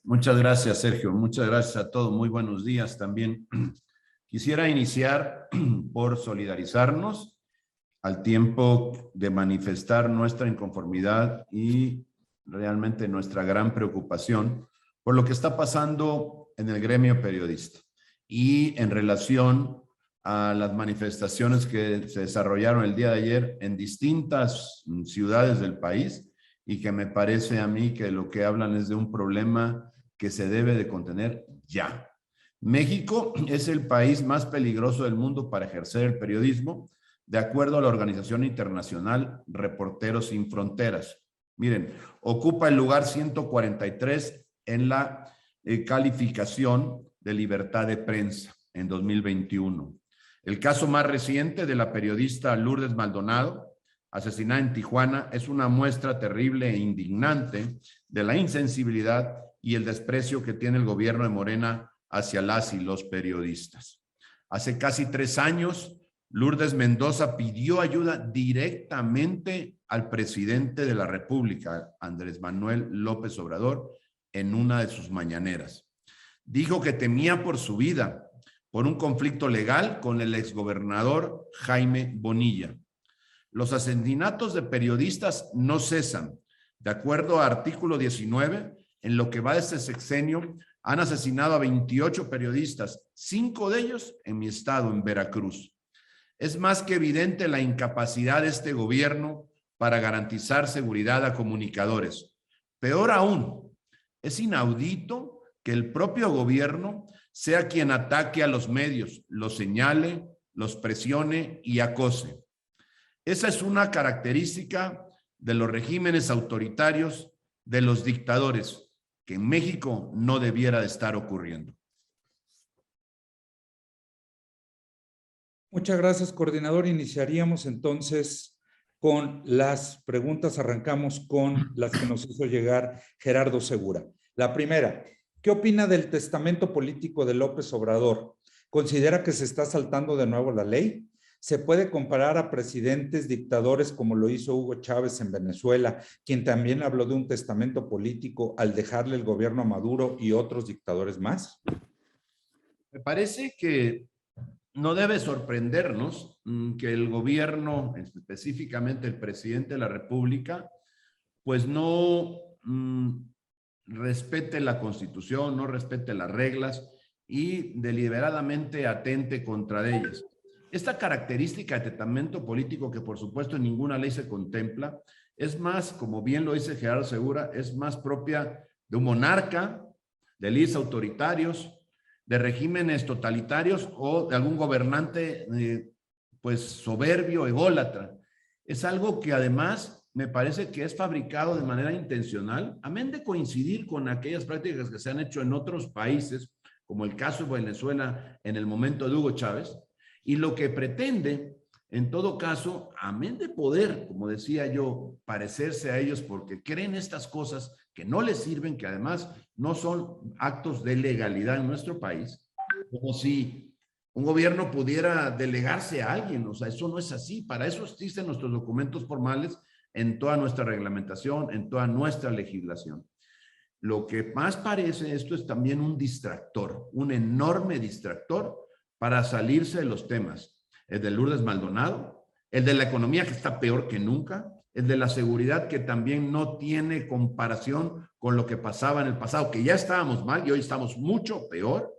Muchas gracias, Sergio. Muchas gracias a todos. Muy buenos días también. Quisiera iniciar por solidarizarnos al tiempo de manifestar nuestra inconformidad y realmente nuestra gran preocupación por lo que está pasando en el gremio periodista y en relación a las manifestaciones que se desarrollaron el día de ayer en distintas ciudades del país y que me parece a mí que lo que hablan es de un problema que se debe de contener ya. México es el país más peligroso del mundo para ejercer el periodismo, de acuerdo a la organización internacional Reporteros Sin Fronteras. Miren, ocupa el lugar 143 en la calificación de libertad de prensa en 2021. El caso más reciente de la periodista Lourdes Maldonado, asesinada en Tijuana, es una muestra terrible e indignante de la insensibilidad y el desprecio que tiene el gobierno de Morena hacia las y los periodistas. Hace casi 3 años, Lourdes Mendoza pidió ayuda directamente al presidente de la República, Andrés Manuel López Obrador, en una de sus mañaneras. Dijo que temía por su vida por un conflicto legal con el exgobernador Jaime Bonilla. Los asesinatos de periodistas no cesan. De acuerdo a artículo 19, en lo que va de este sexenio, han asesinado a 28 periodistas, 5 de ellos en mi estado, en Veracruz. Es más que evidente la incapacidad de este gobierno para garantizar seguridad a comunicadores. Peor aún, es inaudito que el propio gobierno sea quien ataque a los medios, los señale, los presione y acose. Esa es una característica de los regímenes autoritarios, de los dictadores, que en México no debiera de estar ocurriendo. Muchas gracias, coordinador. Iniciaríamos entonces con las preguntas. Arrancamos con las que nos hizo llegar Gerardo Segura. La primera, ¿qué opina del testamento político de López Obrador? ¿Considera que se está saltando de nuevo la ley? ¿Se puede comparar a presidentes dictadores como lo hizo Hugo Chávez en Venezuela, quien también habló de un testamento político al dejarle el gobierno a Maduro y otros dictadores más? Me parece que no debe sorprendernos que el gobierno, específicamente el presidente de la República, pues no respete la Constitución, no respete las reglas y deliberadamente atente contra ellas. Esta característica de testamento político, que por supuesto en ninguna ley se contempla, es más, como bien lo dice Gerardo Segura, es más propia de un monarca, de líderes autoritarios, de regímenes totalitarios o de algún gobernante pues soberbio, ególatra. Es algo que además me parece que es fabricado de manera intencional, amén de coincidir con aquellas prácticas que se han hecho en otros países, como el caso de Venezuela en el momento de Hugo Chávez, y lo que pretende, en todo caso, amén de poder, como decía yo, parecerse a ellos porque creen estas cosas que no les sirven, que además no son actos de legalidad en nuestro país, como si un gobierno pudiera delegarse a alguien. O sea, eso no es así. Para eso existen nuestros documentos formales en toda nuestra reglamentación, en toda nuestra legislación. Lo que más parece esto es también un distractor, un enorme distractor para salirse de los temas. El de Lourdes Maldonado, el de la economía que está peor que nunca, el de la seguridad que también no tiene comparación con lo que pasaba en el pasado, que ya estábamos mal y hoy estamos mucho peor.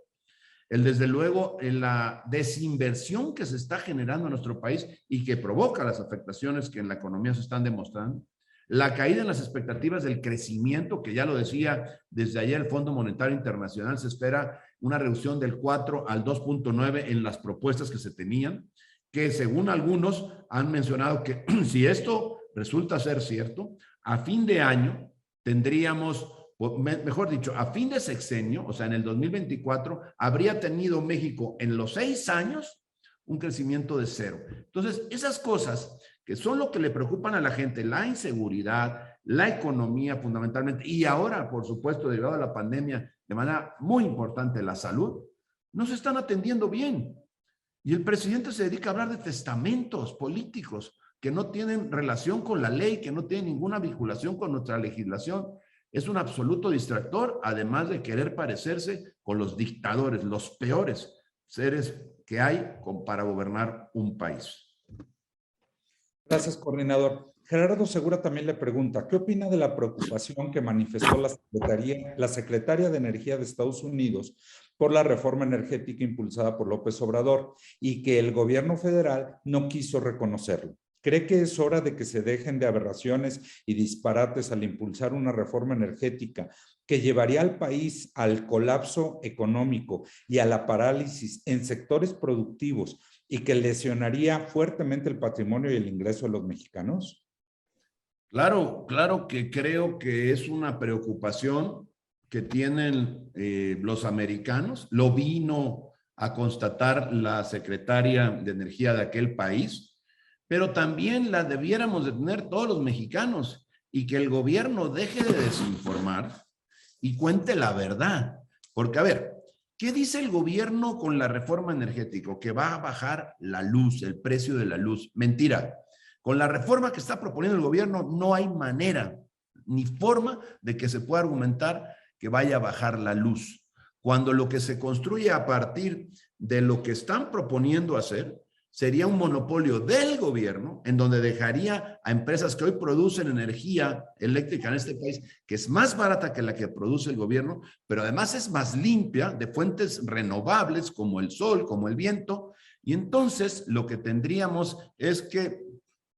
El, desde luego, la desinversión que se está generando en nuestro país y que provoca las afectaciones que en la economía se están demostrando. La caída en las expectativas del crecimiento, que ya lo decía desde ayer el Fondo Monetario Internacional, se espera una reducción del 4 al 2.9 en las propuestas que se tenían, que según algunos han mencionado que si esto resulta ser cierto, a fin de año tendríamos, mejor dicho, a fin de sexenio, o sea, en el 2024, habría tenido México en los 6 años un crecimiento de 0. Entonces, esas cosas que son lo que le preocupan a la gente, la inseguridad, la economía fundamentalmente, y ahora, por supuesto, derivado de la pandemia, de manera muy importante, la salud, no se están atendiendo bien. Y el presidente se dedica a hablar de testamentos políticos que no tienen relación con la ley, que no tienen ninguna vinculación con nuestra legislación. es un absoluto distractor, además de querer parecerse con los dictadores, los peores seres que hay para gobernar un país. Gracias, coordinador. Gerardo Segura también le pregunta, ¿qué opina de la preocupación que manifestó la secretaria de Energía de Estados Unidos por la reforma energética impulsada por López Obrador y que el gobierno federal no quiso reconocerlo? ¿Cree que es hora de que se dejen de aberraciones y disparates al impulsar una reforma energética que llevaría al país al colapso económico y a la parálisis en sectores productivos y que lesionaría fuertemente el patrimonio y el ingreso de los mexicanos? Claro, claro que creo que es una preocupación que tienen los americanos. Lo vino a constatar la secretaria de Energía de aquel país, pero también la debiéramos de tener todos los mexicanos y que el gobierno deje de desinformar y cuente la verdad. Porque, a ver, ¿qué dice el gobierno con la reforma energética? Que va a bajar la luz, el precio de la luz. Mentira. Con la reforma que está proponiendo el gobierno no hay manera ni forma de que se pueda argumentar que vaya a bajar la luz. Cuando lo que se construye a partir de lo que están proponiendo hacer sería un monopolio del gobierno en donde dejaría a empresas que hoy producen energía eléctrica en este país, que es más barata que la que produce el gobierno, pero además es más limpia, de fuentes renovables como el sol, como el viento, y entonces lo que tendríamos es que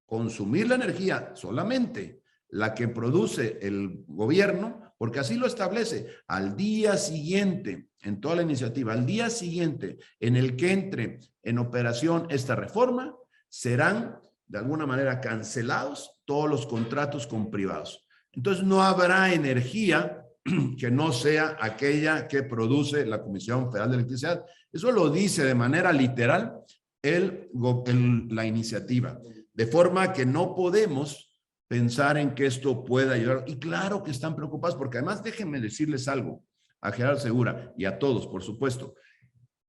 consumir la energía solamente la que produce el gobierno, porque así lo establece, al día siguiente, en toda la iniciativa, al día siguiente en el que entre en operación esta reforma, serán de alguna manera cancelados todos los contratos con privados. Entonces no habrá energía que no sea aquella que produce la Comisión Federal de Electricidad. Eso lo dice de manera literal la iniciativa. De forma que no podemos pensar en que esto pueda ayudar. Y claro que están preocupados, porque además déjenme decirles algo a Gerardo Segura y a todos, por supuesto.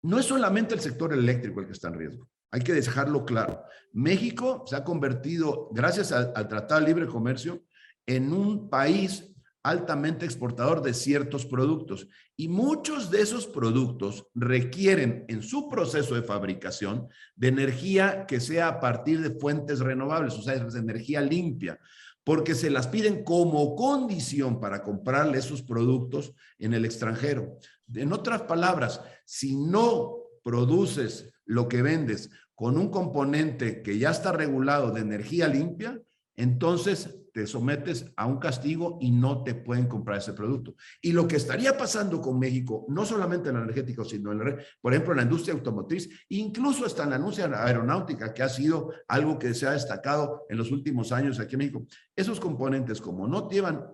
No es solamente el sector eléctrico el que está en riesgo. Hay que dejarlo claro. México se ha convertido, gracias al Tratado de Libre Comercio, en un país altamente exportador de ciertos productos. Y muchos de esos productos requieren en su proceso de fabricación de energía que sea a partir de fuentes renovables, o sea, de energía limpia, porque se las piden como condición para comprarle esos productos en el extranjero. En otras palabras, si no produces lo que vendes con un componente que ya está regulado de energía limpia, entonces te sometes a un castigo y no te pueden comprar ese producto. Y lo que estaría pasando con México, no solamente en el energético, sino por ejemplo, en la industria automotriz, incluso hasta en la industria aeronáutica, que ha sido algo que se ha destacado en los últimos años aquí en México. Esos componentes, como no llevan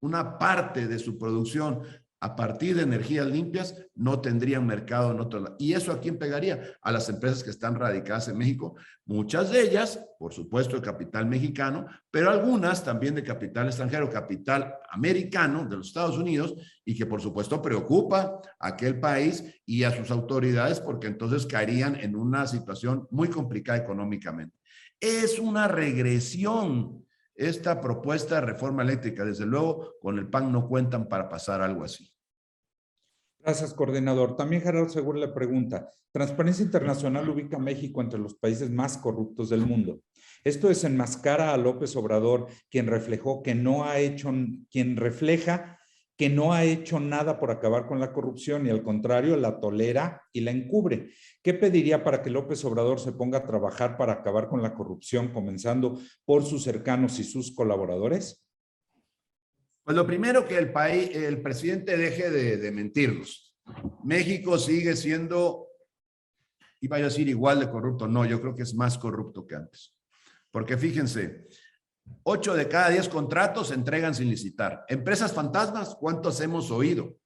una parte de su producción a partir de energías limpias, no tendrían mercado en otro lado. ¿Y eso a quién pegaría? A las empresas que están radicadas en México, muchas de ellas, por supuesto, de capital mexicano, pero algunas también de capital extranjero, capital americano de los Estados Unidos, y que por supuesto preocupa a aquel país y a sus autoridades, porque entonces caerían en una situación muy complicada económicamente. Es una regresión esta propuesta de reforma eléctrica. Desde luego, con el PAN no cuentan para pasar algo así. Gracias, coordinador. También Gerardo Segura le pregunta, Transparencia Internacional ubica a México entre los países más corruptos del mundo. Esto desenmascara a López Obrador, quien refleja que no ha hecho nada por acabar con la corrupción y al contrario la tolera y la encubre. ¿Qué pediría para que López Obrador se ponga a trabajar para acabar con la corrupción, comenzando por sus cercanos y sus colaboradores? Pues lo primero, que el presidente deje de mentirnos. México sigue siendo, iba a decir igual de corrupto, no, yo creo que es más corrupto que antes. Porque fíjense, 8 de cada 10 contratos se entregan sin licitar. Empresas fantasmas, ¿cuántos hemos oído?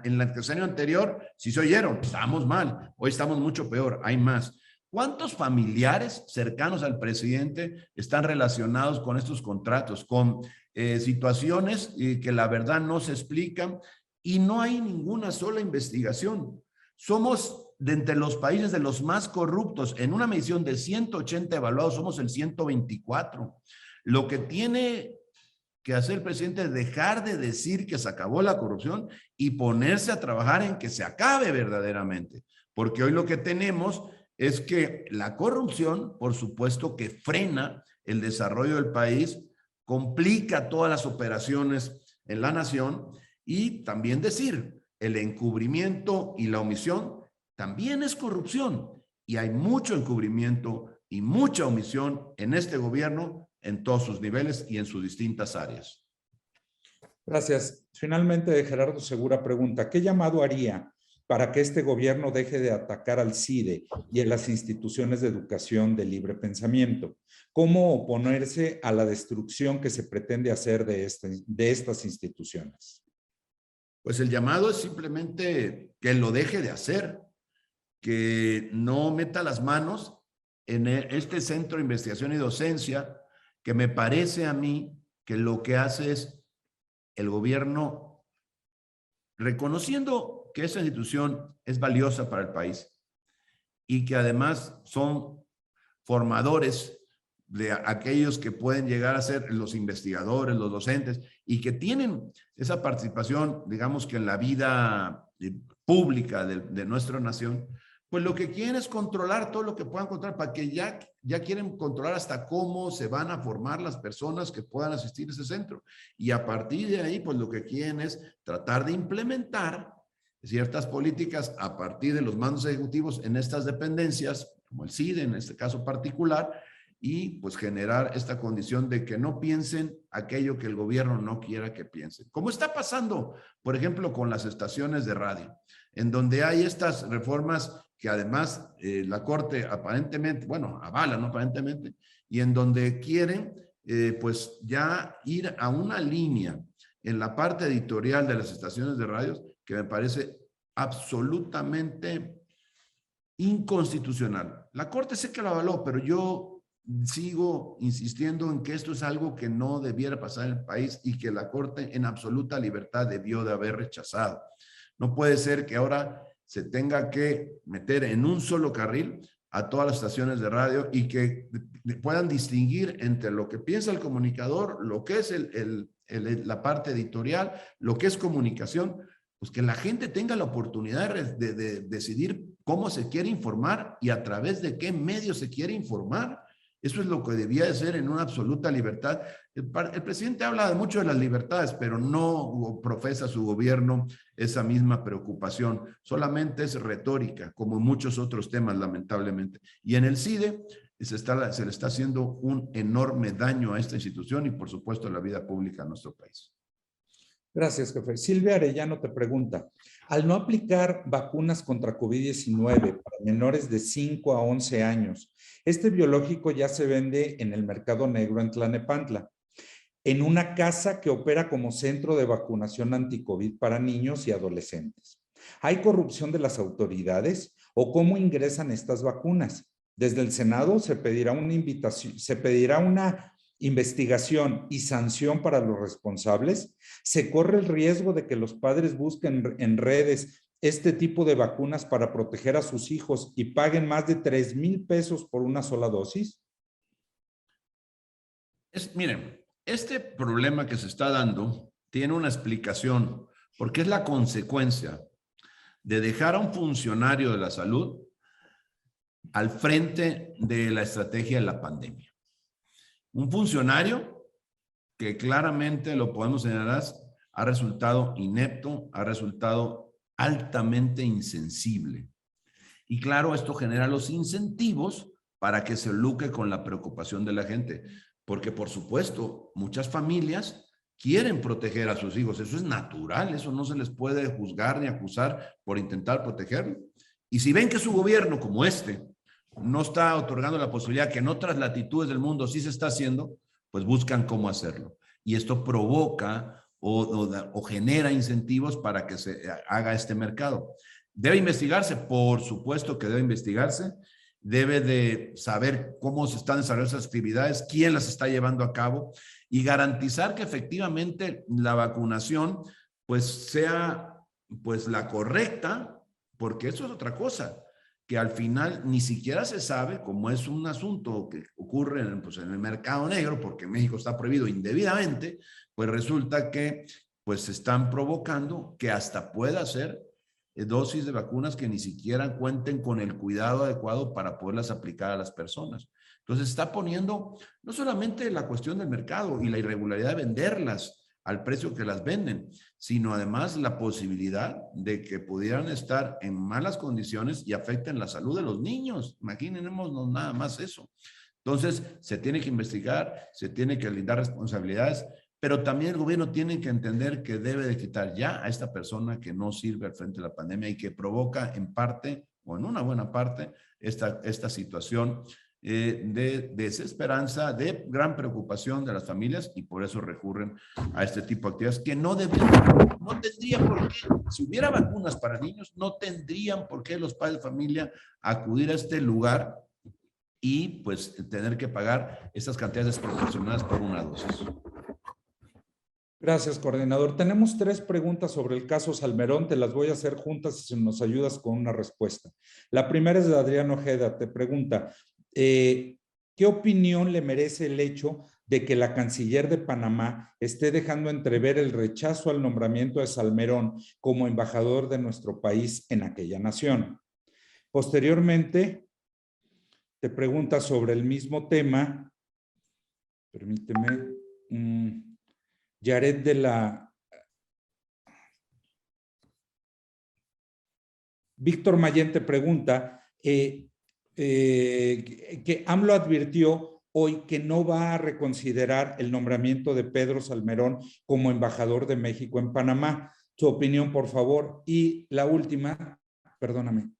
En el sexenio anterior, si se oyeron, estábamos mal, hoy estamos mucho peor, hay más. ¿Cuántos familiares cercanos al presidente están relacionados con estos contratos, con situaciones que la verdad no se explican y no hay ninguna sola investigación? Somos de entre los países de los más corruptos. En una medición de 180 evaluados, somos el 124. Lo que tiene que hacer el presidente es dejar de decir que se acabó la corrupción y ponerse a trabajar en que se acabe verdaderamente. Porque hoy lo que tenemos es que la corrupción, por supuesto que frena el desarrollo del país, complica todas las operaciones en la nación y también decir, el encubrimiento y la omisión también es corrupción y hay mucho encubrimiento y mucha omisión en este gobierno en todos sus niveles y en sus distintas áreas. Gracias. Finalmente, Gerardo Segura pregunta, ¿qué llamado haría para que este gobierno deje de atacar al CIDE y a las instituciones de educación de libre pensamiento? ¿Cómo oponerse a la destrucción que se pretende hacer de estas instituciones? Pues el llamado es simplemente que lo deje de hacer, que no meta las manos en este centro de investigación y docencia, que me parece a mí que lo que hace es el gobierno reconociendo que esa institución es valiosa para el país y que además son formadores de aquellos que pueden llegar a ser los investigadores, los docentes, y que tienen esa participación, digamos que en la vida pública de nuestra nación, pues lo que quieren es controlar todo lo que puedan controlar, para que ya quieren controlar hasta cómo se van a formar las personas que puedan asistir a ese centro. Y a partir de ahí, pues lo que quieren es tratar de implementar ciertas políticas a partir de los mandos ejecutivos en estas dependencias, como el CIDE en este caso particular, y pues generar esta condición de que no piensen aquello que el gobierno no quiera que piensen. Como está pasando, por ejemplo, con las estaciones de radio, en donde hay estas reformas que además la Corte aparentemente, bueno, avala, ¿no? Aparentemente, y en donde quieren pues ya ir a una línea en la parte editorial de las estaciones de radio que me parece absolutamente inconstitucional. La Corte sé que lo avaló, pero yo sigo insistiendo en que esto es algo que no debiera pasar en el país y que la Corte en absoluta libertad debió de haber rechazado. No puede ser que ahora se tenga que meter en un solo carril a todas las estaciones de radio y que puedan distinguir entre lo que piensa el comunicador, lo que es la parte editorial, lo que es comunicación, pues que la gente tenga la oportunidad de decidir cómo se quiere informar y a través de qué medio se quiere informar. Eso es lo que debía de ser en una absoluta libertad. El presidente habla mucho de las libertades, pero no profesa su gobierno esa misma preocupación. Solamente es retórica, como en muchos otros temas, lamentablemente. Y en el CIDE se le está haciendo un enorme daño a esta institución y, por supuesto, a la vida pública de nuestro país. Gracias, jefe. Silvia Arellano te pregunta, al no aplicar vacunas contra COVID-19 para menores de 5 a 11 años, este biológico ya se vende en el mercado negro en Tlalnepantla, en una casa que opera como centro de vacunación anticovid para niños y adolescentes. ¿Hay corrupción de las autoridades o cómo ingresan estas vacunas? Desde el Senado se pedirá una investigación y sanción para los responsables. ¿Se corre el riesgo de que los padres busquen en redes este tipo de vacunas para proteger a sus hijos y paguen más de 3,000 pesos por una sola dosis? Miren, este problema que se está dando tiene una explicación, porque es la consecuencia de dejar a un funcionario de la salud al frente de la estrategia de la pandemia. Un funcionario que claramente lo podemos señalar, ha resultado inepto, ha resultado altamente insensible. Y claro, esto genera los incentivos para que se lucre con la preocupación de la gente. Porque, por supuesto, muchas familias quieren proteger a sus hijos. Eso es natural, eso no se les puede juzgar ni acusar por intentar protegerlo. Y si ven que su gobierno, como este, no está otorgando la posibilidad que en otras latitudes del mundo sí se está haciendo, pues buscan cómo hacerlo. Y esto provoca o genera incentivos para que se haga este mercado. ¿Debe investigarse? Por supuesto que debe investigarse. Debe de saber cómo se están desarrollando esas actividades, quién las está llevando a cabo y garantizar que efectivamente la vacunación pues sea pues la correcta, porque eso es otra cosa. que al final ni siquiera se sabe, como es un asunto que ocurre pues, en el mercado negro, porque en México está prohibido indebidamente, pues resulta que pues están provocando que hasta pueda ser dosis de vacunas que ni siquiera cuenten con el cuidado adecuado para poderlas aplicar a las personas. Entonces está poniendo no solamente la cuestión del mercado y la irregularidad de venderlas al precio que las venden, sino además la posibilidad de que pudieran estar en malas condiciones y afecten la salud de los niños. Imaginémonos nada más eso. Entonces, se tiene que investigar, se tiene que lindar responsabilidades, pero también el gobierno tiene que entender que debe de quitar ya a esta persona que no sirve al frente de la pandemia y que provoca en parte, o en una buena parte, esta situación de desesperanza, de gran preocupación de las familias, y por eso recurren a este tipo de actividades que no tendrían por qué, si hubiera vacunas para niños, no tendrían por qué los padres de familia acudir a este lugar y pues tener que pagar estas cantidades desproporcionadas por una dosis. Gracias, coordinador. Tenemos 3 preguntas sobre el caso Salmerón. Te las voy a hacer juntas si nos ayudas con una respuesta. La primera es de Adrián Ojeda. Te pregunta, ¿qué opinión le merece el hecho de que la canciller de Panamá esté dejando entrever el rechazo al nombramiento de Salmerón como embajador de nuestro país en aquella nación? Posteriormente, te pregunta sobre el mismo tema. Permíteme. Yaret de la... Víctor Mayén te pregunta que AMLO advirtió hoy que no va a reconsiderar el nombramiento de Pedro Salmerón como embajador de México en Panamá. Tu opinión, por favor. Y la última, perdóname,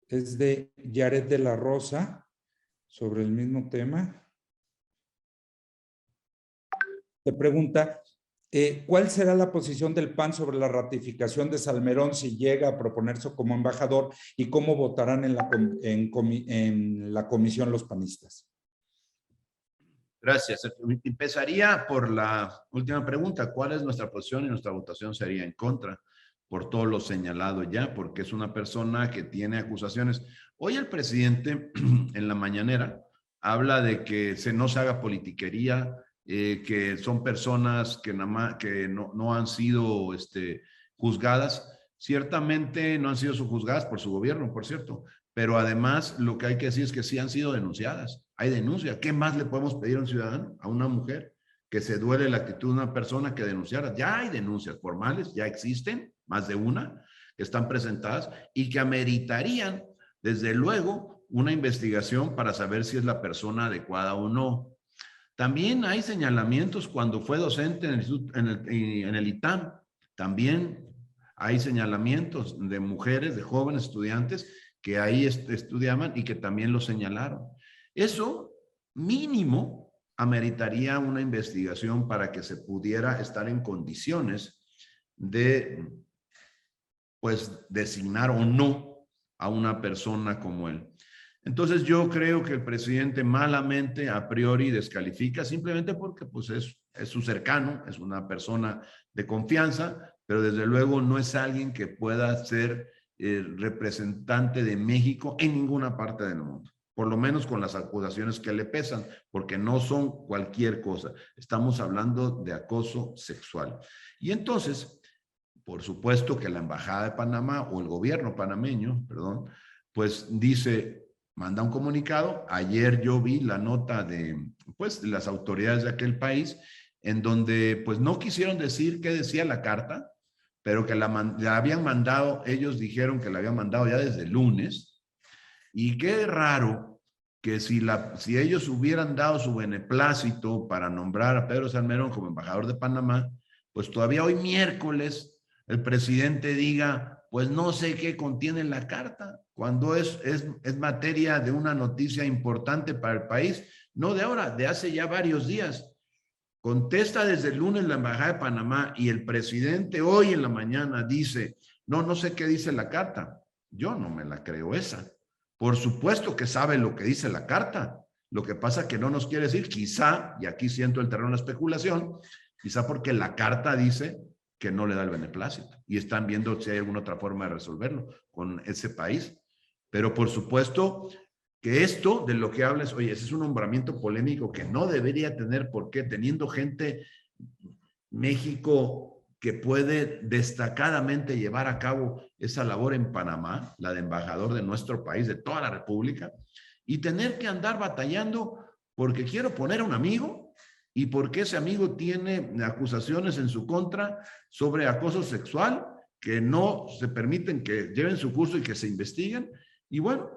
es de Yaret de la Rosa sobre el mismo tema. Te pregunta, ¿cuál será la posición del PAN sobre la ratificación de Salmerón si llega a proponerse como embajador y cómo votarán en la comisión los panistas? Gracias. Empezaría por la última pregunta. ¿Cuál es nuestra posición? Y nuestra votación sería en contra por todo lo señalado ya, porque es una persona que tiene acusaciones. Hoy el presidente en la mañanera habla de que no se haga politiquería, que son personas que, no han sido juzgadas. Ciertamente no han sido juzgadas por su gobierno, por cierto, pero además lo que hay que decir es que sí han sido denunciadas. Hay denuncia. ¿Qué más le podemos pedir a un ciudadano, a una mujer, que se duele la actitud de una persona que denunciara? Ya hay denuncias formales, ya existen, más de una, que están presentadas y que ameritarían, desde luego, una investigación para saber si es la persona adecuada o no. También hay señalamientos cuando fue docente en el ITAM. También hay señalamientos de mujeres, de jóvenes estudiantes que ahí estudiaban y que también lo señalaron. Eso mínimo ameritaría una investigación para que se pudiera estar en condiciones de, pues, designar o no a una persona como él. Entonces yo creo que el presidente malamente a priori descalifica simplemente porque pues es su cercano, es una persona de confianza, pero desde luego no es alguien que pueda ser representante de México en ninguna parte del mundo, por lo menos con las acusaciones que le pesan, porque no son cualquier cosa. Estamos hablando de acoso sexual. Y entonces, por supuesto que la Embajada de Panamá o el gobierno panameño, perdón, pues dice, manda un comunicado. Ayer yo vi la nota de las autoridades de aquel país en donde pues no quisieron decir qué decía la carta, pero que la habían mandado, ellos dijeron que la habían mandado ya desde el lunes. Y qué raro que si ellos hubieran dado su beneplácito para nombrar a Pedro Salmerón como embajador de Panamá, pues todavía hoy miércoles el presidente diga, pues no sé qué contiene la carta, cuando es materia de una noticia importante para el país, no de ahora, de hace ya varios días. Contesta desde el lunes la Embajada de Panamá y el presidente hoy en la mañana dice, no sé qué dice la carta. Yo no me la creo esa. Por supuesto que sabe lo que dice la carta. Lo que pasa es que no nos quiere decir, quizá, y aquí siento el terreno de la especulación, quizá porque la carta dice que no le da el beneplácito y están viendo si hay alguna otra forma de resolverlo con ese país. Pero por supuesto que esto de lo que hablas, oye, ese es un nombramiento polémico que no debería tener por qué, teniendo gente México que puede destacadamente llevar a cabo esa labor en Panamá, la de embajador de nuestro país, de toda la República, y tener que andar batallando porque quiero poner a un amigo y porque ese amigo tiene acusaciones en su contra sobre acoso sexual que no se permiten que lleven su curso y que se investiguen. Y bueno,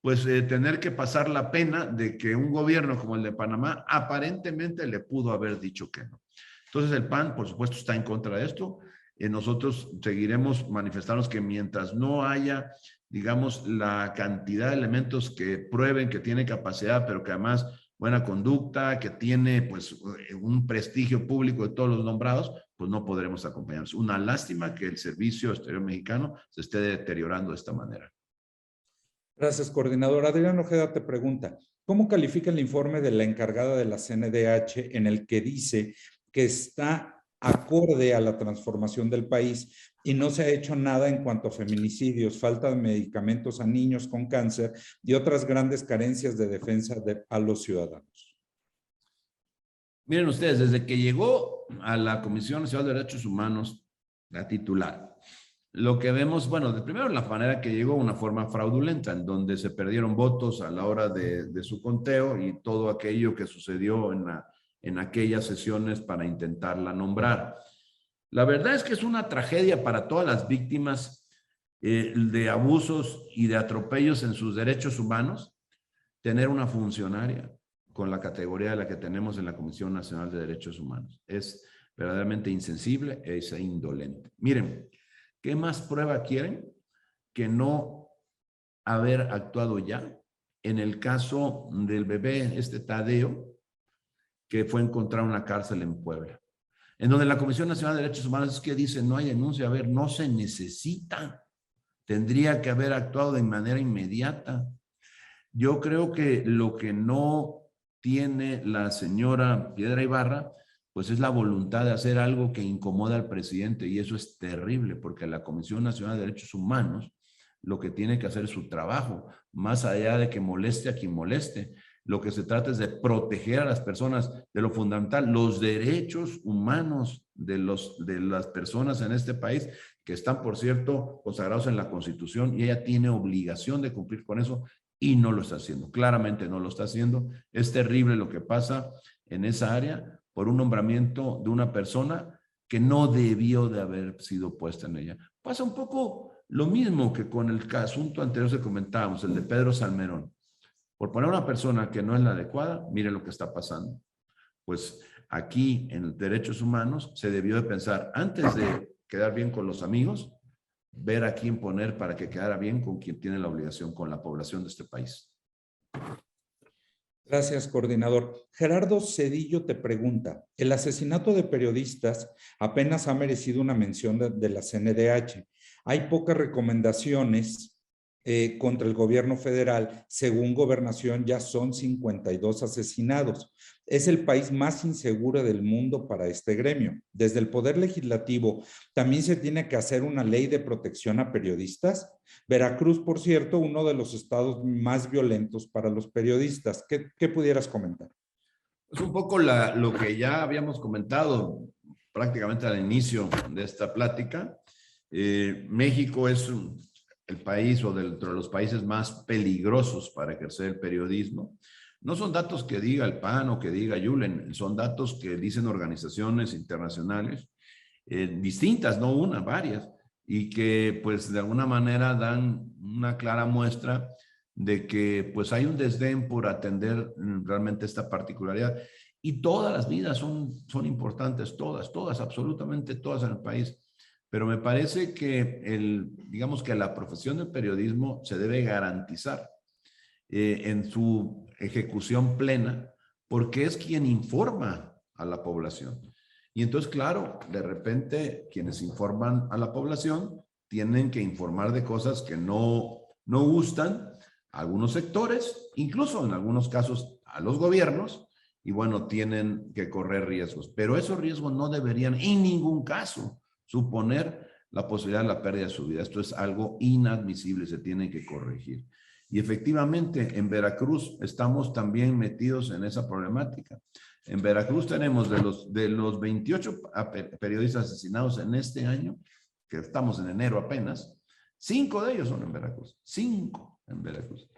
pues tener que pasar la pena de que un gobierno como el de Panamá aparentemente le pudo haber dicho que no. Entonces el PAN, por supuesto, está en contra de esto. Nosotros seguiremos manifestándonos que mientras no haya, digamos, la cantidad de elementos que prueben que tiene capacidad, pero que además buena conducta, que tiene pues un prestigio público de todos los nombrados, pues no podremos acompañarnos. Una lástima que el Servicio Exterior Mexicano se esté deteriorando de esta manera. Gracias, coordinador. Adrián Ojeda te pregunta, ¿cómo califica el informe de la encargada de la CNDH en el que dice que está acorde a la transformación del país y no se ha hecho nada en cuanto a feminicidios, falta de medicamentos a niños con cáncer y otras grandes carencias de defensa a los ciudadanos? Miren ustedes, desde que llegó a la Comisión Nacional de Derechos Humanos, la titular, lo que vemos, bueno, de primero la manera que llegó, una forma fraudulenta, en donde se perdieron votos a la hora de su conteo y todo aquello que sucedió en aquellas sesiones para intentarla nombrar. La verdad es que es una tragedia para todas las víctimas de abusos y de atropellos en sus derechos humanos, tener una funcionaria con la categoría de la que tenemos en la Comisión Nacional de Derechos Humanos. Es verdaderamente insensible e indolente. Miren, ¿qué más prueba quieren que no haber actuado ya? En el caso del bebé, Tadeo, que fue encontrado en una cárcel en Puebla, en donde la Comisión Nacional de Derechos Humanos es que dice, no hay denuncia, a ver, no se necesita, tendría que haber actuado de manera inmediata. Yo creo que lo que no tiene la señora Piedra Ibarra, pues es la voluntad de hacer algo que incomoda al presidente, y eso es terrible, porque la Comisión Nacional de Derechos Humanos lo que tiene que hacer es su trabajo, más allá de que moleste a quien moleste. Lo que se trata es de proteger a las personas de lo fundamental, los derechos humanos de las personas en este país, que están, por cierto, consagrados en la Constitución, y ella tiene obligación de cumplir con eso, y no lo está haciendo, claramente no lo está haciendo. Es terrible lo que pasa en esa área por un nombramiento de una persona que no debió de haber sido puesta en ella. Pasa un poco lo mismo que con el asunto anterior que comentábamos, el de Pedro Salmerón. Por poner a una persona que no es la adecuada, mire lo que está pasando. Pues aquí en derechos humanos se debió de pensar, antes de quedar bien con los amigos, ver a quién poner para que quedara bien con quien tiene la obligación, con la población de este país. Gracias, coordinador. Gerardo Cedillo te pregunta, el asesinato de periodistas apenas ha merecido una mención de la CNDH. Hay pocas recomendaciones contra el gobierno federal. Según Gobernación, ya son 52 asesinados. Es el país más inseguro del mundo para este gremio. Desde el Poder Legislativo, ¿también se tiene que hacer una ley de protección a periodistas? Veracruz, por cierto, uno de los estados más violentos para los periodistas. ¿Qué pudieras comentar? Es un poco lo que ya habíamos comentado prácticamente al inicio de esta plática. México es el país o dentro de los países más peligrosos para ejercer el periodismo. No son datos que diga el PAN o que diga Yulen, son datos que dicen organizaciones internacionales distintas, no una, varias, y que pues de alguna manera dan una clara muestra de que pues hay un desdén por atender realmente esta particularidad. Y todas las vidas son importantes, todas, absolutamente todas en el país. Pero me parece que digamos que la profesión del periodismo se debe garantizar en su ejecución plena, porque es quien informa a la población. Y entonces, claro, de repente quienes informan a la población tienen que informar de cosas que no gustan a algunos sectores, incluso en algunos casos a los gobiernos, y bueno, tienen que correr riesgos. Pero esos riesgos no deberían en ningún caso suponer la posibilidad de la pérdida de su vida. Esto es algo inadmisible, se tiene que corregir. Y efectivamente, en Veracruz estamos también metidos en esa problemática. En Veracruz tenemos de los 28 periodistas asesinados en este año, que estamos en enero apenas, 5 de ellos son en Veracruz, 5 en Veracruz.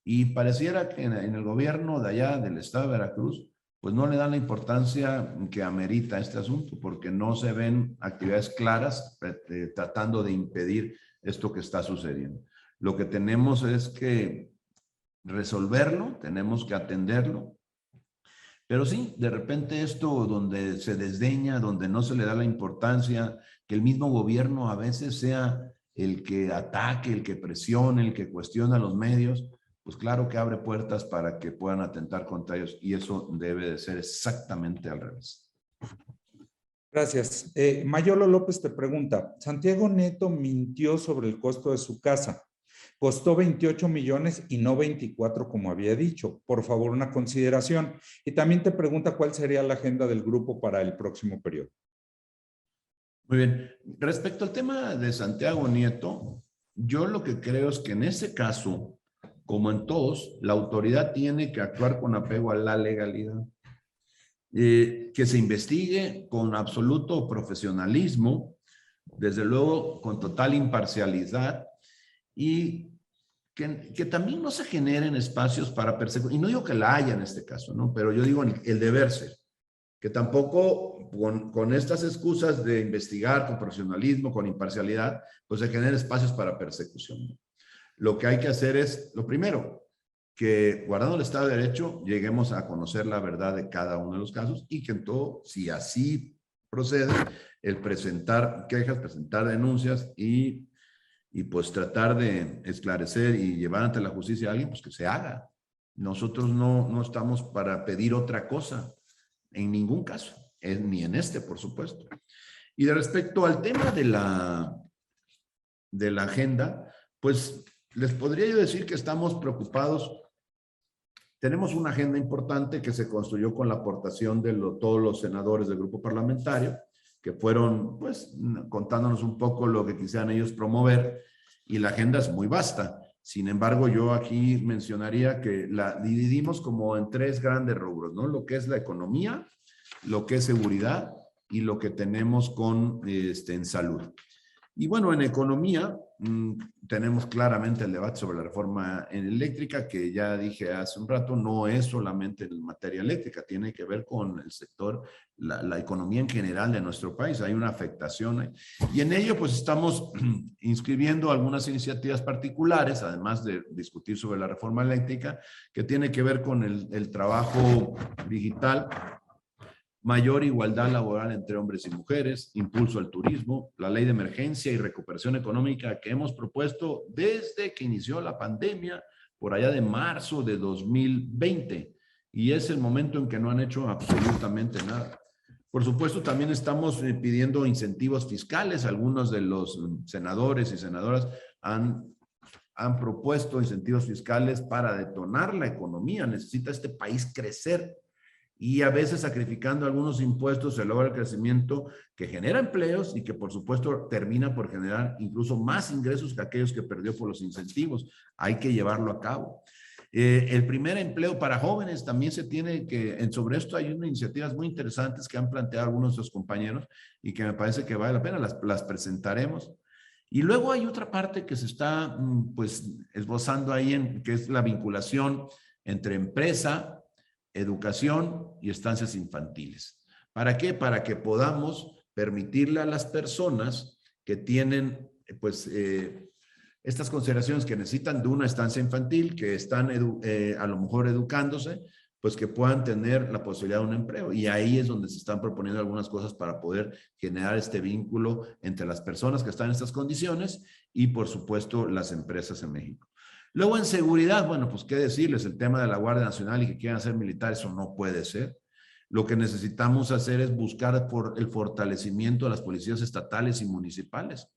Y pareciera que en el gobierno de allá, del estado de Veracruz, pues no le dan la importancia que amerita este asunto, porque no se ven actividades claras tratando de impedir esto que está sucediendo. Lo que tenemos es que resolverlo, tenemos que atenderlo, pero sí, de repente esto donde se desdeña, donde no se le da la importancia, que el mismo gobierno a veces sea el que ataque, el que presione, el que cuestiona a los medios, pues claro que abre puertas para que puedan atentar contra ellos, y eso debe de ser exactamente al revés. Gracias. Mayolo López te pregunta, Santiago Nieto mintió sobre el costo de su casa. Costó 28 millones y no 24 como había dicho. Por favor, una consideración. Y también te pregunta cuál sería la agenda del grupo para el próximo periodo. Muy bien. Respecto al tema de Santiago Nieto, yo lo que creo es que en ese caso, como en todos, la autoridad tiene que actuar con apego a la legalidad. Que se investigue con absoluto profesionalismo, desde luego con total imparcialidad, y que también no se generen espacios para persecución. Y no digo que la haya en este caso, ¿no? Pero yo digo el deber ser. Que tampoco con estas excusas de investigar con profesionalismo, con imparcialidad, pues se generen espacios para persecución, ¿no? Lo que hay que hacer es, lo primero, que guardando el Estado de Derecho, lleguemos a conocer la verdad de cada uno de los casos y que en todo, si así procede, el presentar quejas, presentar denuncias y pues tratar de esclarecer y llevar ante la justicia a alguien, pues que se haga. Nosotros no estamos para pedir otra cosa, en ningún caso, ni en este, por supuesto. Y de respecto al tema de la agenda, pues les podría yo decir que estamos preocupados. Tenemos una agenda importante que se construyó con la aportación de todos los senadores del grupo parlamentario, que fueron, pues, contándonos un poco lo que quisieran ellos promover, y la agenda es muy vasta. Sin embargo, yo aquí mencionaría que la dividimos como en 3 grandes rubros, ¿no? Lo que es la economía, lo que es seguridad y lo que tenemos en salud. Y bueno, en economía tenemos claramente el debate sobre la reforma eléctrica, que ya dije hace un rato, no es solamente en materia eléctrica, tiene que ver con el sector, la economía en general de nuestro país. Hay una afectación y en ello pues estamos inscribiendo algunas iniciativas particulares, además de discutir sobre la reforma eléctrica, que tiene que ver con el trabajo digital, mayor igualdad laboral entre hombres y mujeres, impulso al turismo, la ley de emergencia y recuperación económica que hemos propuesto desde que inició la pandemia, por allá de marzo de 2020. Y es el momento en que no han hecho absolutamente nada. Por supuesto, también estamos pidiendo incentivos fiscales. Algunos de los senadores y senadoras han propuesto incentivos fiscales para detonar la economía. Necesita este país crecer. Y a veces sacrificando algunos impuestos se logra el crecimiento que genera empleos y que por supuesto termina por generar incluso más ingresos que aquellos que perdió por los incentivos. Hay que llevarlo a cabo. El primer empleo para jóvenes también se tiene que, sobre esto hay unas iniciativas muy interesantes que han planteado algunos de los compañeros y que me parece que vale la pena, las presentaremos. Y luego hay otra parte que se está pues esbozando ahí, que es la vinculación entre empresa, educación y estancias infantiles. ¿Para qué? Para que podamos permitirle a las personas que tienen, pues, estas consideraciones que necesitan de una estancia infantil, que están a lo mejor educándose, pues que puedan tener la posibilidad de un empleo. Y ahí es donde se están proponiendo algunas cosas para poder generar este vínculo entre las personas que están en estas condiciones y, por supuesto, las empresas en México. Luego en seguridad, bueno, pues qué decirles, el tema de la Guardia Nacional y que quieran ser militares, eso no puede ser. Lo que necesitamos hacer es buscar por el fortalecimiento de las policías estatales y municipales,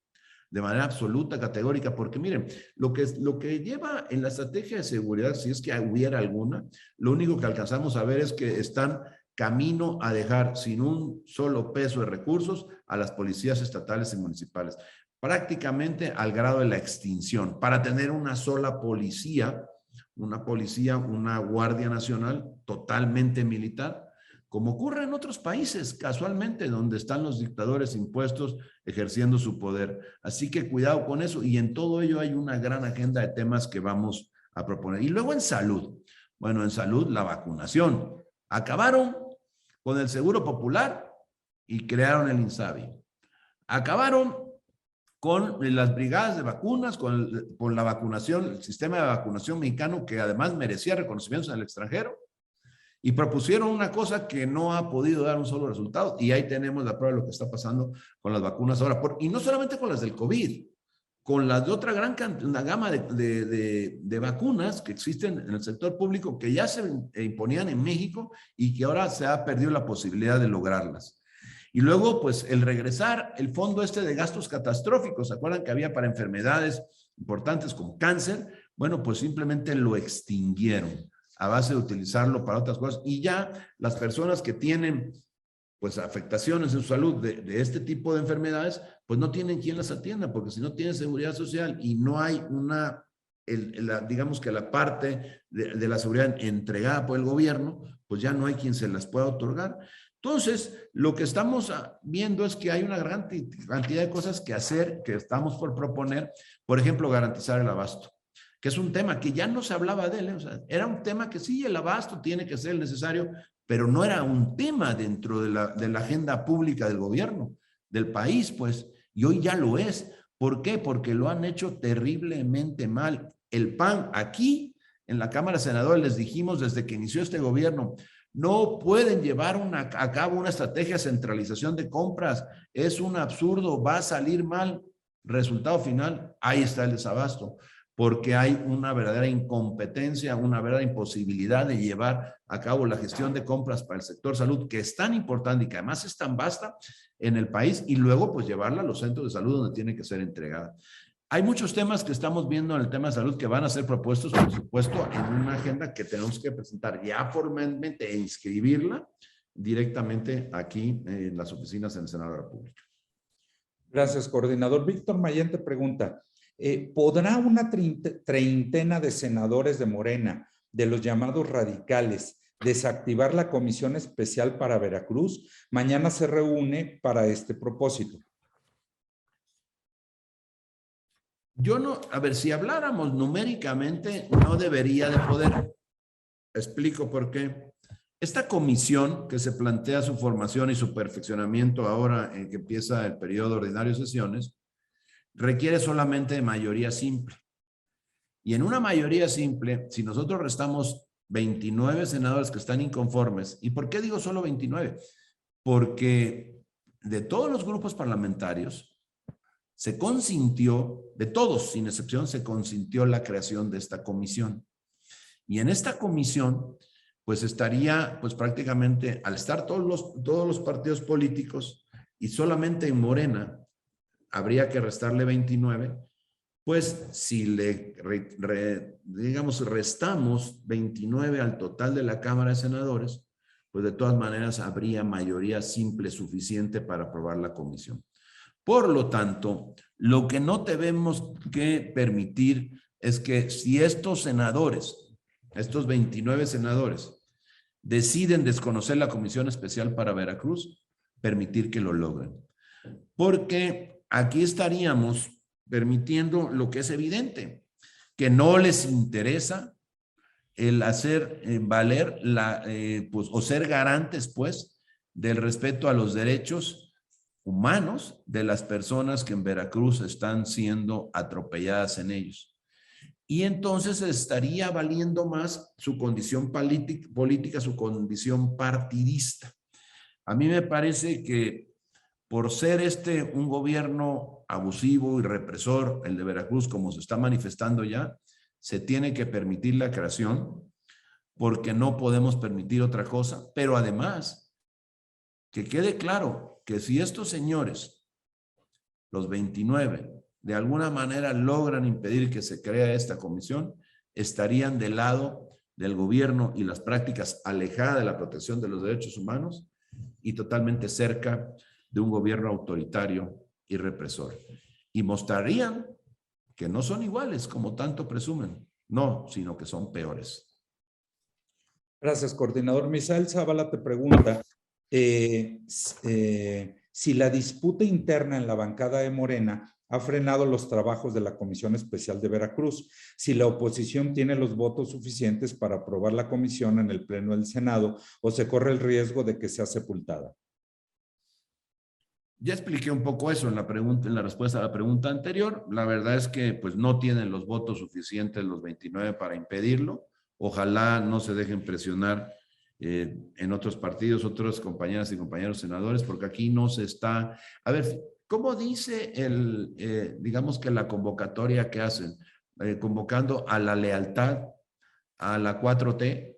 de manera absoluta, categórica, porque miren, lo que lleva en la estrategia de seguridad, si es que hubiera alguna, lo único que alcanzamos a ver es que están camino a dejar sin un solo peso de recursos a las policías estatales y municipales, prácticamente al grado de la extinción, para tener una sola policía, una Guardia Nacional totalmente militar, como ocurre en otros países, casualmente, donde están los dictadores impuestos ejerciendo su poder. Así que cuidado con eso, y en todo ello hay una gran agenda de temas que vamos a proponer. Y luego en salud. Bueno, en salud, la vacunación. Acabaron con el Seguro Popular y crearon el INSABI. Acabaron con las brigadas de vacunas, con la vacunación, el sistema de vacunación mexicano, que además merecía reconocimientos en el extranjero, y propusieron una cosa que no ha podido dar un solo resultado. Y ahí tenemos la prueba de lo que está pasando con las vacunas ahora. Y no solamente con las del COVID, con las de otra una gama de vacunas que existen en el sector público, que ya se imponían en México y que ahora se ha perdido la posibilidad de lograrlas. Y luego, pues, el regresar el fondo de gastos catastróficos. ¿Se acuerdan que había para enfermedades importantes como cáncer? Bueno, pues simplemente lo extinguieron a base de utilizarlo para otras cosas. Y ya las personas que tienen, pues, afectaciones en su salud de este tipo de enfermedades, pues no tienen quien las atienda, porque si no tienen seguridad social y no hay digamos que la parte de la seguridad entregada por el gobierno, pues ya no hay quien se las pueda otorgar. Entonces, lo que estamos viendo es que hay una gran cantidad de cosas que hacer, que estamos por proponer. Por ejemplo, garantizar el abasto, que es un tema que ya no se hablaba de él, ¿eh? O sea, era un tema que sí, el abasto tiene que ser necesario, pero no era un tema dentro de la agenda pública del gobierno, del país, pues, y hoy ya lo es. ¿Por qué? Porque lo han hecho terriblemente mal. El PAN, aquí en la Cámara de Senadores les dijimos desde que inició este gobierno, no pueden llevar a cabo una estrategia de centralización de compras, es un absurdo, va a salir mal. Resultado final, ahí está el desabasto, porque hay una verdadera incompetencia, una verdadera imposibilidad de llevar a cabo la gestión de compras para el sector salud, que es tan importante y que además es tan vasta en el país, y luego pues llevarla a los centros de salud donde tiene que ser entregada. Hay muchos temas que estamos viendo en el tema de salud que van a ser propuestos, por supuesto, en una agenda que tenemos que presentar ya formalmente e inscribirla directamente aquí en las oficinas del Senado de la República. Gracias, coordinador. Víctor Mayén te pregunta, ¿podrá una treintena de senadores de Morena, de los llamados radicales, desactivar la Comisión Especial para Veracruz? Mañana se reúne para este propósito. Yo no, a ver, si habláramos numéricamente, no debería de poder. Explico por qué. Esta comisión que se plantea su formación y su perfeccionamiento ahora en que empieza el periodo ordinario de sesiones, requiere solamente de mayoría simple. Y en una mayoría simple, si nosotros restamos 29 senadores que están inconformes, ¿y por qué digo solo 29? Porque de todos los grupos parlamentarios, se consintió, de todos sin excepción, se consintió la creación de esta comisión. Y en esta comisión, pues estaría, pues prácticamente, al estar todos los partidos políticos y solamente en Morena habría que restarle 29, pues si digamos, restamos 29 al total de la Cámara de Senadores, pues de todas maneras habría mayoría simple suficiente para aprobar la comisión. Por lo tanto, lo que no debemos que permitir es que si estos senadores, estos 29 senadores, deciden desconocer la Comisión Especial para Veracruz, permitir que lo logren. Porque aquí estaríamos permitiendo lo que es evidente, que no les interesa el hacer valer pues, o ser garantes, pues, del respeto a los derechos humanos de las personas que en Veracruz están siendo atropelladas en ellos. Y entonces estaría valiendo más su condición política, su condición partidista. A mí me parece que por ser un gobierno abusivo y represor, el de Veracruz, como se está manifestando ya, se tiene que permitir la creación, porque no podemos permitir otra cosa, pero además, que quede claro que si estos señores, los 29, de alguna manera logran impedir que se crea esta comisión, estarían del lado del gobierno y las prácticas alejadas de la protección de los derechos humanos y totalmente cerca de un gobierno autoritario y represor. Y mostrarían que no son iguales como tanto presumen, no, sino que son peores. Gracias, coordinador. Misael Zavala te pregunta si la disputa interna en la bancada de Morena ha frenado los trabajos de la Comisión Especial de Veracruz, si la oposición tiene los votos suficientes para aprobar la comisión en el Pleno del Senado o se corre el riesgo de que sea sepultada. Ya expliqué un poco eso en la respuesta a la pregunta anterior. La verdad es que pues no tienen los votos suficientes los 29 para impedirlo. Ojalá no se dejen presionar en otros partidos, otras compañeras y compañeros senadores, porque aquí no se está... A ver, ¿cómo dice digamos que la convocatoria que hacen? Convocando a la lealtad, a la 4T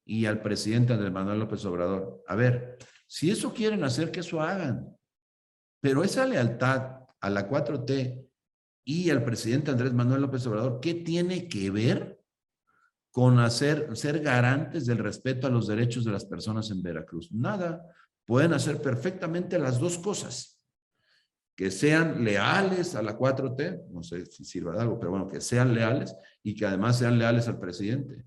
y al presidente Andrés Manuel López Obrador. A ver, si eso quieren hacer, que eso hagan. Pero esa lealtad a la 4T y al presidente Andrés Manuel López Obrador, ¿qué tiene que ver con ser garantes del respeto a los derechos de las personas en Veracruz? Nada. Pueden hacer perfectamente las dos cosas. Que sean leales a la 4T, no sé si sirva de algo, pero bueno, que sean leales y que además sean leales al presidente.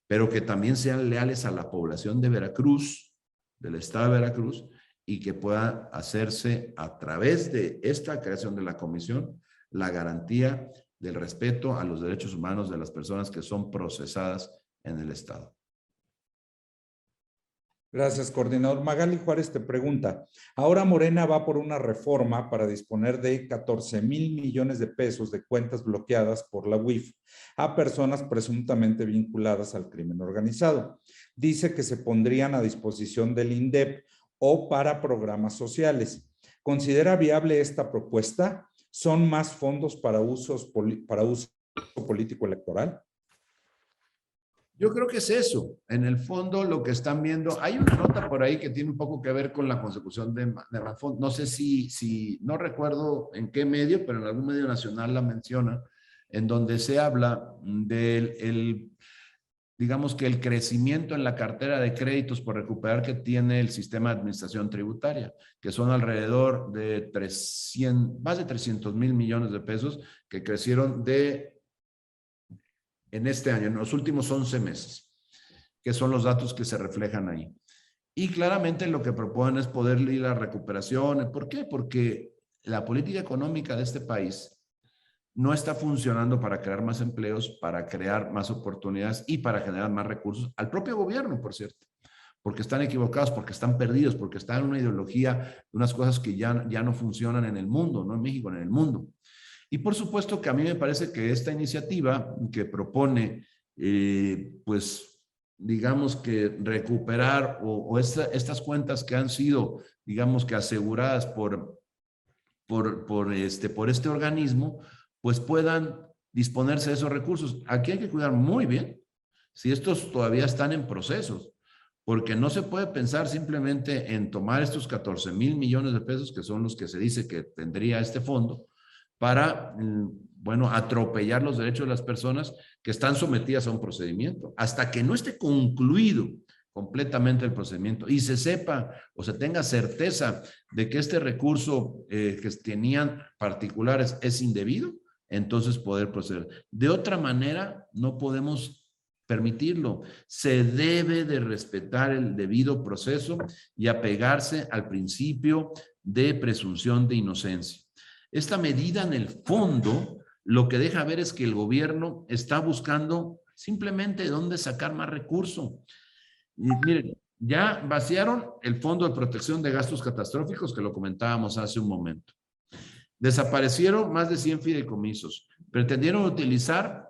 Pero que también sean leales a la población de Veracruz, del estado de Veracruz, y que pueda hacerse a través de esta creación de la comisión la garantía del respeto a los derechos humanos de las personas que son procesadas en el Estado. Gracias, coordinador. Magali Juárez te pregunta, ahora Morena va por una reforma para disponer de 14,000 millones de pesos de cuentas bloqueadas por la UIF a personas presuntamente vinculadas al crimen organizado. Dice que se pondrían a disposición del INDEP o para programas sociales. ¿Considera viable esta propuesta? ¿Son más fondos para uso político electoral? Yo creo que es eso. En el fondo, lo que están viendo, hay una nota por ahí que tiene un poco que ver con la consecución de Rafón. No sé no recuerdo en qué medio, pero en algún medio nacional la menciona, en donde se habla del digamos que el crecimiento en la cartera de créditos por recuperar que tiene el sistema de administración tributaria, que son alrededor de más de 300,000 millones de pesos que crecieron en este año, en los últimos 11 meses, que son los datos que se reflejan ahí. Y claramente lo que proponen es poder ir a la recuperación. ¿Por qué? Porque la política económica de este país no está funcionando para crear más empleos, para crear más oportunidades y para generar más recursos al propio gobierno, por cierto, porque están equivocados, porque están perdidos, porque están en una ideología de unas cosas que ya no funcionan en el mundo, no en México, en el mundo. Y por supuesto que a mí me parece que esta iniciativa que propone, pues, digamos que recuperar estas cuentas que han sido, digamos que aseguradas por este organismo, pues puedan disponerse de esos recursos. Aquí hay que cuidar muy bien si estos todavía están en procesos, porque no se puede pensar simplemente en tomar estos 14,000 millones de pesos, que son los que se dice que tendría este fondo, para, bueno, atropellar los derechos de las personas que están sometidas a un procedimiento. Hasta que no esté concluido completamente el procedimiento y se sepa o se tenga certeza de que este recurso que tenían particulares es indebido, entonces poder proceder. De otra manera, no podemos permitirlo. Se debe de respetar el debido proceso y apegarse al principio de presunción de inocencia. Esta medida, en el fondo, lo que deja ver es que el gobierno está buscando simplemente de dónde sacar más recursos. Y miren, ya vaciaron el Fondo de Protección de Gastos Catastróficos, que lo comentábamos hace un momento. Desaparecieron más de 100 fideicomisos. Pretendieron utilizar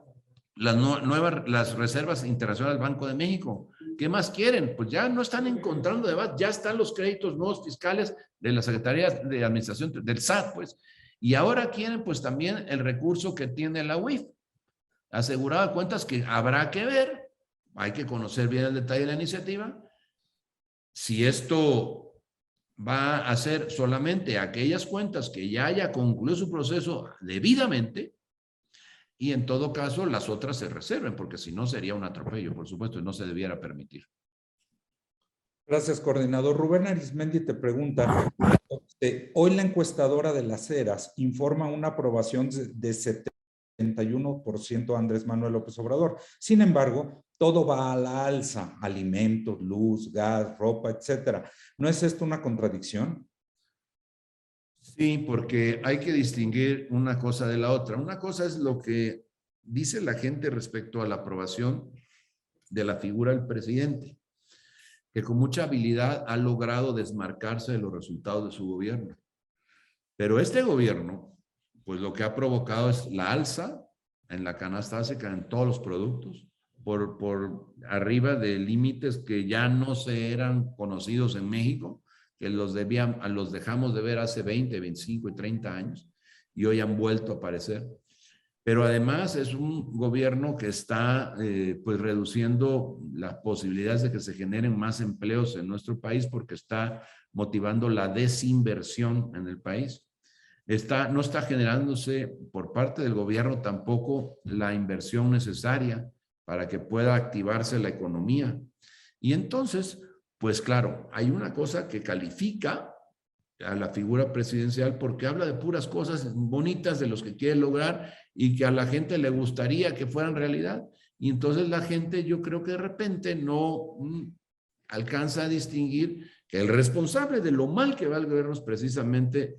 las reservas internacionales del Banco de México. ¿Qué más quieren? Pues ya no están encontrando debate, ya están los créditos nuevos fiscales de la Secretaría de Administración del SAT, pues. Y ahora quieren, pues, también el recurso que tiene la UIF. Asegurado de cuentas que habrá que ver, hay que conocer bien el detalle de la iniciativa, si esto va a ser solamente aquellas cuentas que ya haya concluido su proceso debidamente y en todo caso las otras se reserven, porque si no sería un atropello, por supuesto, y no se debiera permitir. Gracias, coordinador. Rubén Arismendi te pregunta, hoy la encuestadora de Las Heras informa una aprobación de 71% a Andrés Manuel López Obrador. Sin embargo, todo va a la alza, alimentos, luz, gas, ropa, etcétera. ¿No es esto una contradicción? Sí, porque hay que distinguir una cosa de la otra. Una cosa es lo que dice la gente respecto a la aprobación de la figura del presidente, que con mucha habilidad ha logrado desmarcarse de los resultados de su gobierno. Pero este gobierno, pues lo que ha provocado es la alza en la canasta básica en todos los productos, por arriba de límites que ya no se eran conocidos en México, que los dejamos de ver hace 20, 25 y 30 años, y hoy han vuelto a aparecer. Pero además es un gobierno que está pues reduciendo las posibilidades de que se generen más empleos en nuestro país porque está motivando la desinversión en el país. No está generándose por parte del gobierno tampoco la inversión necesaria para que pueda activarse la economía. Y entonces, pues claro, hay una cosa que califica a la figura presidencial porque habla de puras cosas bonitas de los que quiere lograr y que a la gente le gustaría que fueran realidad. Y entonces la gente, yo creo que de repente no alcanza a distinguir que el responsable de lo mal que va el gobierno es precisamente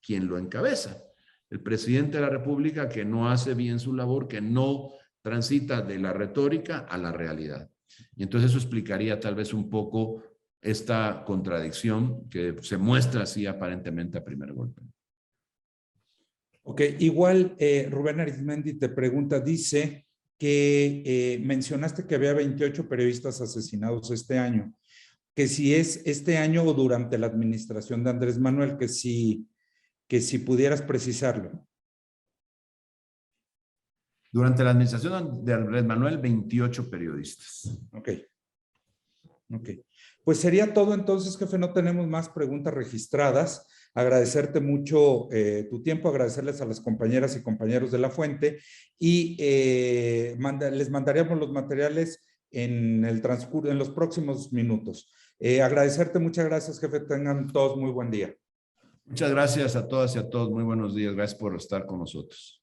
quien lo encabeza. El presidente de la República que no hace bien su labor, que no transita de la retórica a la realidad. Y entonces eso explicaría tal vez un poco esta contradicción que se muestra así aparentemente a primer golpe. Ok, igual Rubén Arismendi te pregunta, dice que mencionaste que había 28 periodistas asesinados este año, que si es este año o durante la administración de Andrés Manuel, que si pudieras precisarlo. Durante la administración de Andrés Manuel, 28 periodistas. Ok. Ok. Pues sería todo entonces, jefe. No tenemos más preguntas registradas. Agradecerte mucho tu tiempo, agradecerles a las compañeras y compañeros de La Fuente y les mandaríamos los materiales en el transcurso, en los próximos minutos. Agradecerte, muchas gracias, jefe. Tengan todos muy buen día. Muchas gracias a todas y a todos. Muy buenos días. Gracias por estar con nosotros.